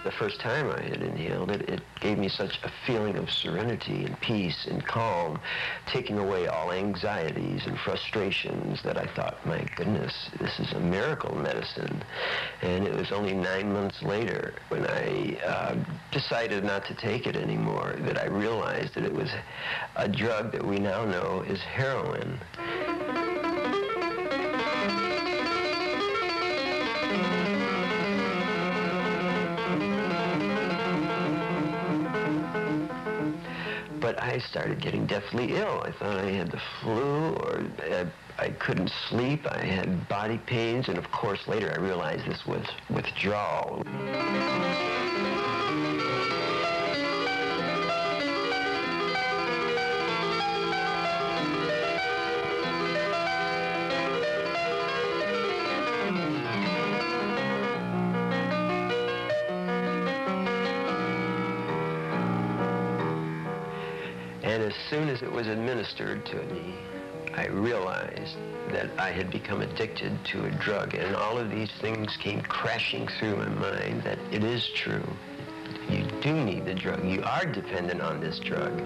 The first time I had inhaled it, it gave me such a feeling of serenity and peace and calm, taking away all anxieties and frustrations that I thought, my goodness, this is a miracle medicine. And it was only 9 months later when I decided not to take it anymore that I realized that it was a drug that we now know is heroin. But I started getting deathly ill. I thought I had the flu, or I couldn't sleep. I had body pains, and of course later I realized this was withdrawal. And as soon as it was administered to me, I realized that I had become addicted to a drug. And all of these things came crashing through my mind that it is true. You do need the drug. You are dependent on this drug.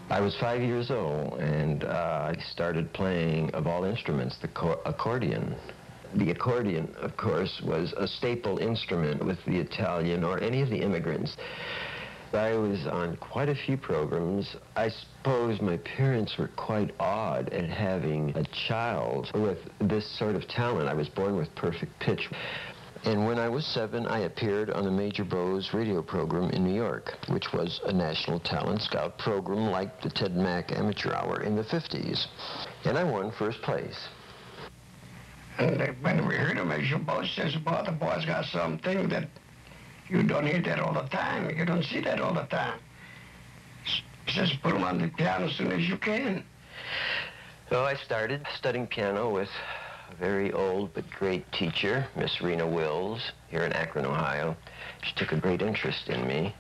I was 5 years old, and I started playing, of all instruments, the accordion. The accordion, of course, was a staple instrument with the Italian or any of the immigrants. I was on quite a few programs. I suppose my parents were quite awed at having a child with this sort of talent. I was born with perfect pitch. And when I was 7, I appeared on the Major Bowes radio program in New York, which was a national talent scout program like the Ted Mack Amateur Hour in the 50s. And I won first place. And when we heard him, Major Bowes says, "Boy, the boy's got something that you don't hear that all the time. You don't see that all the time." He says, "Put him on the piano as soon as you can." So I started studying piano with a very old but great teacher, Miss Rena Wills, here in Akron, Ohio. She took a great interest in me.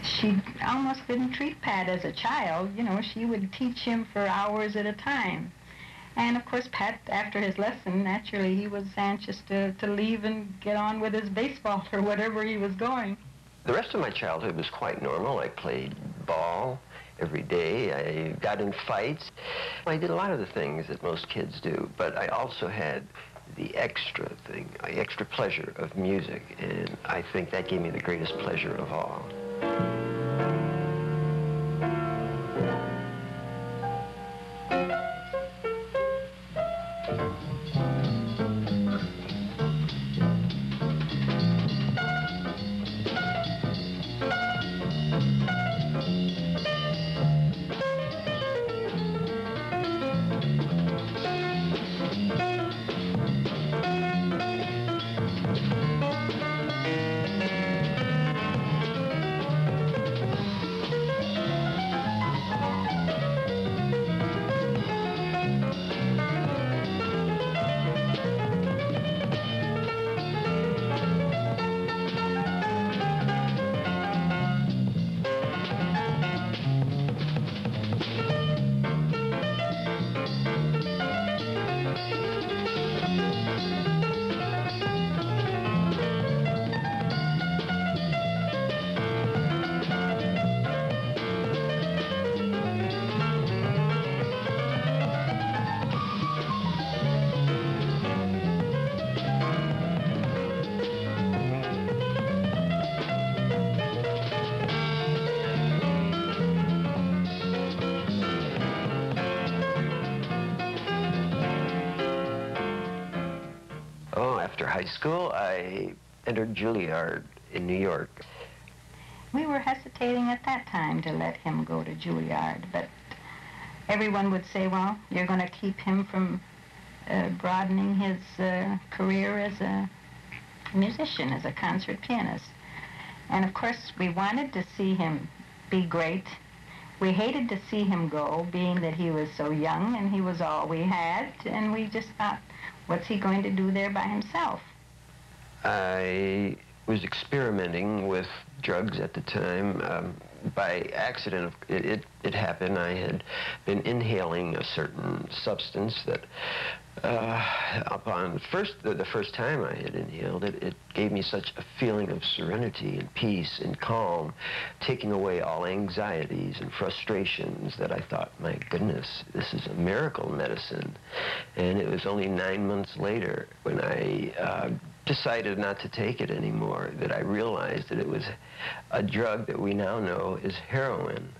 She almost didn't treat Pat as a child. You know, she would teach him for hours at a time. And of course, Pat, after his lesson, naturally, he was anxious to leave and get on with his baseball or whatever he was going. The rest of my childhood was quite normal. I played ball every day. I got in fights. I did a lot of the things that most kids do, but I also had the extra thing, the extra pleasure of music, and I think that gave me the greatest pleasure of all. Oh, after high school, I entered Juilliard in New York. We were hesitating at that time to let him go to Juilliard, but everyone would say, well, you're going to keep him from broadening his career as a musician, as a concert pianist. And of course, we wanted to see him be great. We hated to see him go, being that he was so young and he was all we had, and we just thought, what's he going to do there by himself? I was experimenting with drugs at the time. By accident, it happened. I had been inhaling a certain substance that, upon the first time I had inhaled it, it gave me such a feeling of serenity and peace and calm, taking away all anxieties and frustrations that I thought, my goodness, this is a miracle medicine. And it was only 9 months later when I decided not to take it anymore that I realized that it was a drug that we now know is heroin.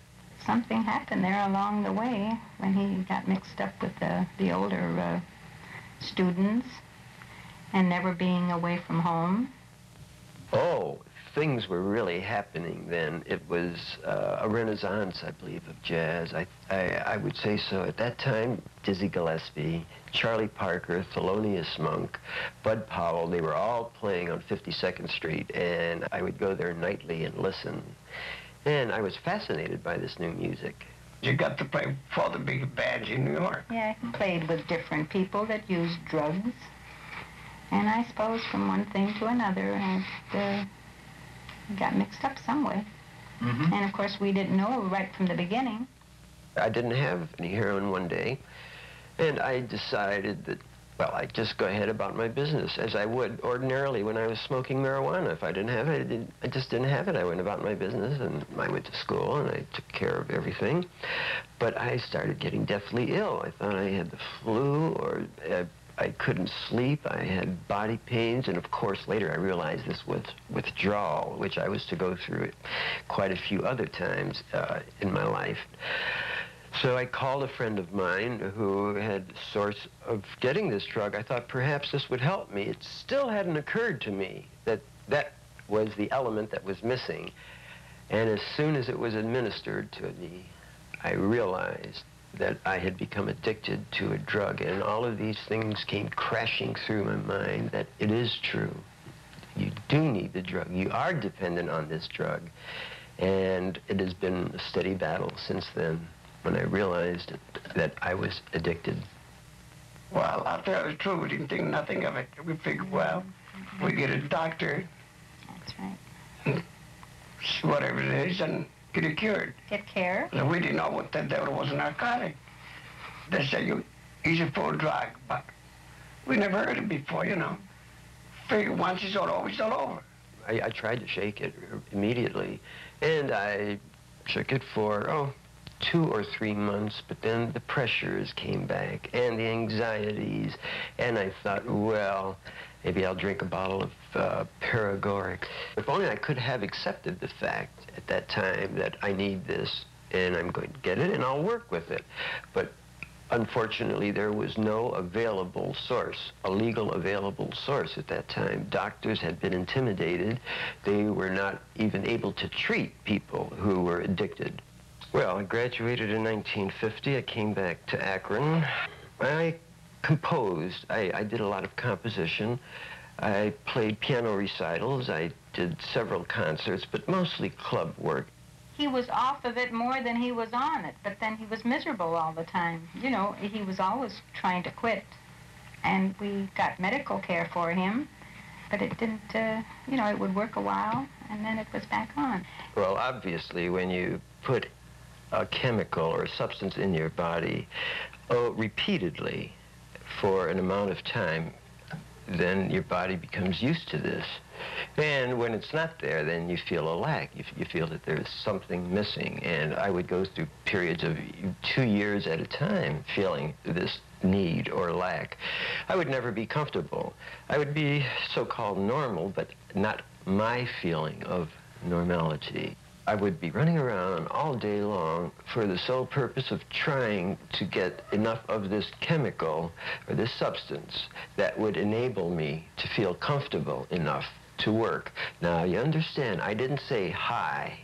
Something happened there along the way when he got mixed up with the older students and never being away from home. Oh, things were really happening then. It was a renaissance, I believe, of jazz. I would say so. At that time, Dizzy Gillespie, Charlie Parker, Thelonious Monk, Bud Powell, they were all playing on 52nd Street, and I would go there nightly and listen. And I was fascinated by this new music. You got to play for the big bands in New York. Yeah, he played with different people that used drugs. And I suppose from one thing to another, and got mixed up some way. Mm-hmm. And of course, we didn't know right from the beginning. I didn't have any heroin one day, and I decided that, well, I'd just go ahead about my business as I would ordinarily when I was smoking marijuana. If I didn't have it, I just didn't have it. I went about my business, and I went to school, and I took care of everything. But I started getting deathly ill. I thought I had the flu, or I couldn't sleep. I had body pains, and of course later I realized this was withdrawal, which I was to go through quite a few other times in my life. So I called a friend of mine who had a source of getting this drug. I thought perhaps this would help me. It still hadn't occurred to me that that was the element that was missing. And as soon as it was administered to me, I realized that I had become addicted to a drug, and all of these things came crashing through my mind that it is true. You do need the drug. You are dependent on this drug. And it has been a steady battle since then when I realized that I was addicted. Well, I'll tell you the truth, we didn't think nothing of it. We figured, well, we get a doctor. That's right. See whatever it is and get it cured. Get care. So we didn't know what that devil was a narcotic. They say he's a full drug, but we never heard it before, you know. Figure once it's all over, it's all over. I tried to shake it immediately, and I shook it for, 2 or 3 months, but then the pressures came back and the anxieties, and I thought, well, maybe I'll drink a bottle of Paregoric. If only I could have accepted the fact at that time that I need this, and I'm going to get it, and I'll work with it. But unfortunately, there was no available source, a legal available source at that time. Doctors had been intimidated. They were not even able to treat people who were addicted. Well, I graduated in 1950. I came back to Akron. I composed. I did a lot of composition. I played piano recitals. I did several concerts, but mostly club work. He was off of it more than he was on it, but then he was miserable all the time. You know, he was always trying to quit. And we got medical care for him, but it didn't, it would work a while, and then it was back on. Well, obviously, when you put a chemical or a substance in your body repeatedly for an amount of time, then your body becomes used to this. And when it's not there, then you feel a lack. You feel that there's something missing. And I would go through periods of 2 years at a time feeling this need or lack. I would never be comfortable. I would be so-called normal, but not my feeling of normality. I would be running around all day long for the sole purpose of trying to get enough of this chemical or this substance that would enable me to feel comfortable enough to work. Now, you understand, I didn't say high.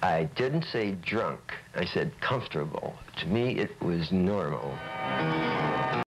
I didn't say drunk. I said comfortable. To me, it was normal.